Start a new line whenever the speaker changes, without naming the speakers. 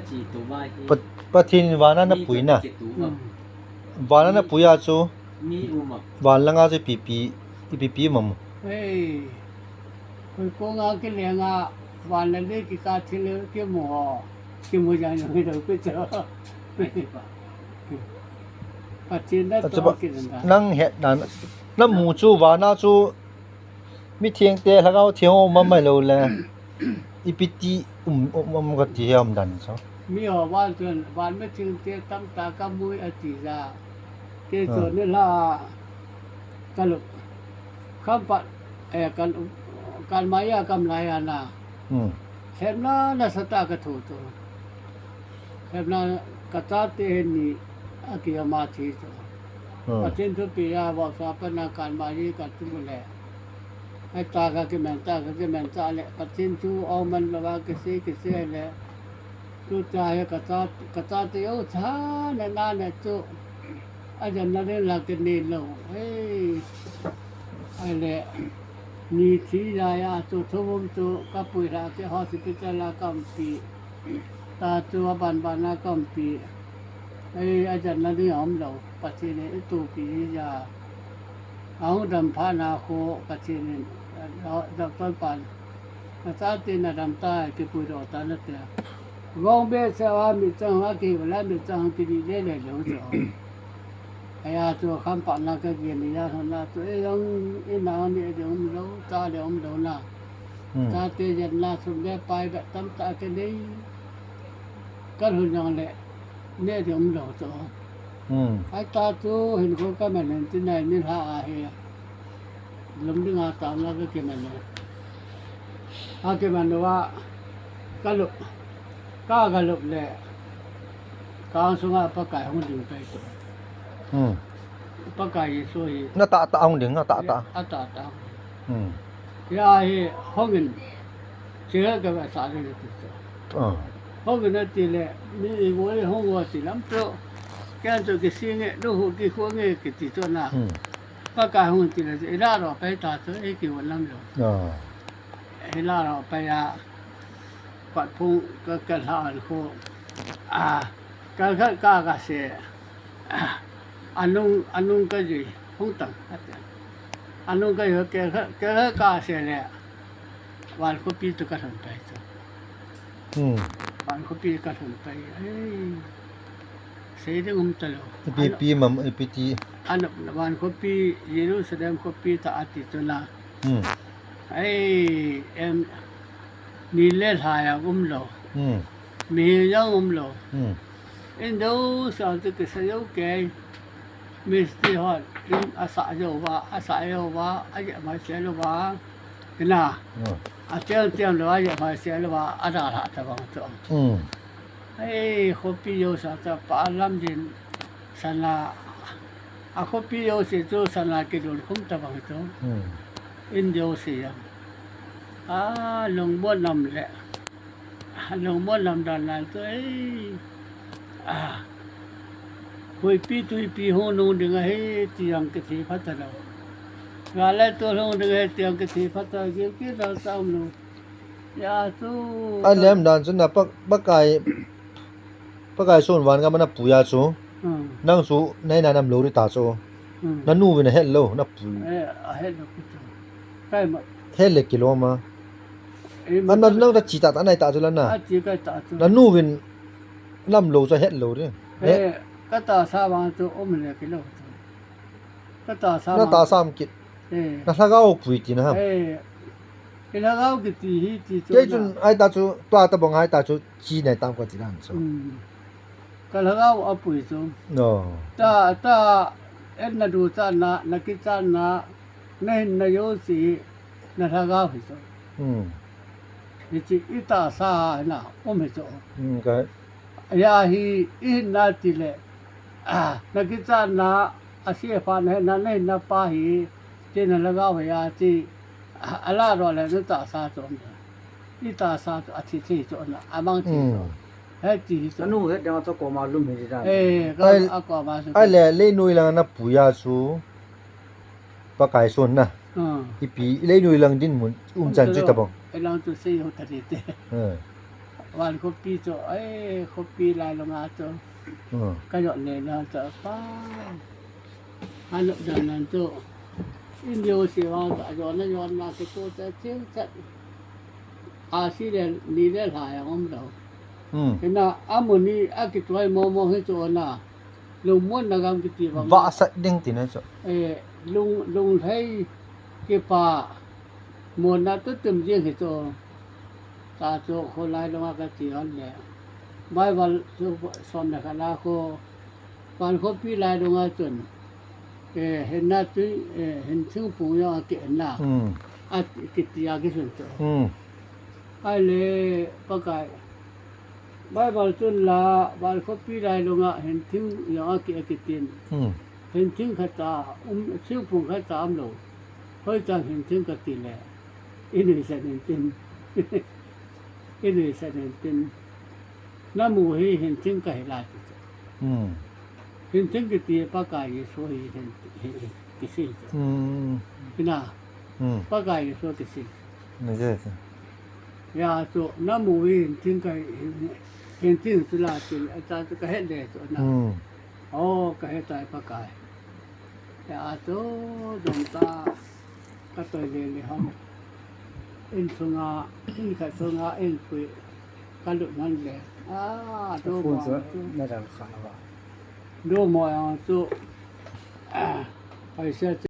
จีตัวว่า
ปะทินวานานะปุยนะวานานะปุยอาจู
มีอุมะ
วานละงาจะปีมัม
Hey, koi ko nga ke le nga wan le ki ka thile ke mo ja no do pe cha. Patin da to ki da.
นั่งเฮ็ดนั่นน้ำหมูจูวานาจูมีเทียงเตะแล้วก็เทียงออกมาไม่รู้แลอีปิติมันก็ที่ยามดันซะ
Mi ho wan tun wan me ting te tam ta ka mui ati za. Ke to ne la ka lu kham pa kan maya kam la ya na. เห็นนะสตากะถูตเห็นนะกะตาเตนี่อะกิยามาทีตปะจินทุปิยาบอกสาปนาการมายีกะตุแลให้ตากะกิแมนตากะกิแมนตาแลปะจินทุเอามันละวากะซิกะเสแลตุจายกะตาเตโอชานะนานะตุอาจารย์นะเรละกะนีโลเฮ้ไอ้แหละni thi ya ya to thom to kapura ke hospital kam pi ta tu ban na kam pi ai ajan na ni am lo pachi ne tu pi ya au dam pha na kho pachi ne da ton pan ta ti na dam ta ke pu ro ta na te gong be sa wa mi chang ha ke la mi chang ti ni le le lo so ai a tu kham pa na ka ge ni ya na tu e yong e na ni e yong lo ta le om lo na ta te jan la su le pai ba tam ta ke ni ka hu nyang le ne yong lo so ai ta tu hin ko ka ma nen ti nai ni ha a he lum ding a ta na ke ma ne a ke ma no wa ka lu le ka su nga pa kai hong ding pai to pakai so hi
น่ะตะองดึงน่ะตะ
ata ta ya hi hongin che ga ba sa le tu hongin na ti le ni wo le hong wo ti lam pro kan to ke sing e do ho ki ho nge ki ti to na pakai hong ti le e la ro pai ta so e ki wo lam lo e la ro pai ya pat phu ka la ko ka se anung ka ji hong tang anung ka yo ke ka se le wan ko pi to ka thon pai to wan ko pi ka thon pai se de ta lo
ปีมัมปีติ
an wan ko pi Jerusalem ko pi ta ati to na em ni le ha ya lo mi yang lo in do sa to ke sa yo ke mesti hot in asa yo wa aja ma se lo wa na a tiang lo aja ma se lo wa ada la ta bang to kopi yo sa ta pa lam din sana a kopi yo se to sana ke do khum ta bang to in yo se ya long bo nam le long bo nam dan la to koi pi tu pi ho no de ga he tiang ke thi phat ta ga la to lo de ga tiang ke thi phat ta ke da sam no ya tu
อันแหลมดันซุน่ะปะกายส่วนวานก็มันน่ะปุยาซูนั่งซูในนั้นนำโลริตาซูนั่นนูวินเฮ็ดโลน่ะปุย
เฮ็ดโลกุตใช่มั้ย
เฮ็ดเลกิโลมาอันนั้นนั่งตะจิตาอันไหนตาซุแล้วน่ะ
จิกะตาซุ
นั่นนูวินนำโลจะเฮ็ดโลดิ
ก็ตาสาวังตัวอมเลยกิโลก็ตาสา
น่ะตา3กิน่ะถ้าก็ปุยตินะครับ
กินแล้วก็ติฮิติ
เจจุนไอ้ตาจูตัวตะบงไอ้ตาจูจีในตามกว่าจิรันซู
ก็แล้วก็เอาปุยซูตาเอ็นนะดูซานะกิซานะในนโยสินะทากาฟิซูนี่จิอิตาสานะอมซู
ก็
ya hi inna tile nakita na asia pa na pa hi tin laga wa ya ti ala ro le ta sa so ni ta sa to athi thi so na amang ti so he ti so
nu he da to ko ma lu me da
ga akwa ma so
ai le nui lang na puya su pa kai son na ipi le nui lang din mun jan chu ta bong
ai lang tu se ho ta ni te วันครบปีโจครบปีลายลงมาโจ ก็ยอดเลยนะจะป้าฮัลโหลดังนั้นโจอินเดียสิว่าย้อนมาคือโตจะเที่ยวจะอาชีพนี่ได้หลายอย่างมั้งเราเห็นนะอามุนีอากิตัวมอให้โจนะลุงม่วนนะกำกิติบัง
ว่าสักดิ่งตินะจ้ะ
ลุงให้เก็บป่ามวนนะตึ้มเจียงให้โจตาโจคนลายลงมาก็จีอันแหละบายวันสอนนะคณะโควันครบปีลายลงมาจนเห็นหน้าตุ้ยเห็นซึ่งปู่ย่าเก็บหน้าอากิตยากิสุนโจไอ้เลยปะกายบายวันจนละวันครบปีลายลงมาเห็นถึงย่าเก็บกิตินเห็นถึงขตาซึ่งปู่ขตามโลเฮ้ยจังเห็นถึงกติแลอินี่แสดงตินอินี่แสดงตินน้ำมูให้เห็นถึงไก่ลาติเห็นถึงกติปะกายสวยเห็นกิสิพี่นาปะกายสวยกิสิ
ไม่ใช่สิ
ยาโจน้ำมูให้เห็นถึงไก่เห็นถึงสุราติอาจารย์ก็เห็นเลยโจนะก็เห็นใจปะกายยาโจดงตาก็ตัวเลยครับอินสุงาอินขัดสุงาอินปุยกันลุนั่นแหละดู
พู
ม
ด
อ
ซะน่าจะขาว่า
ดูมอจุไปเสีย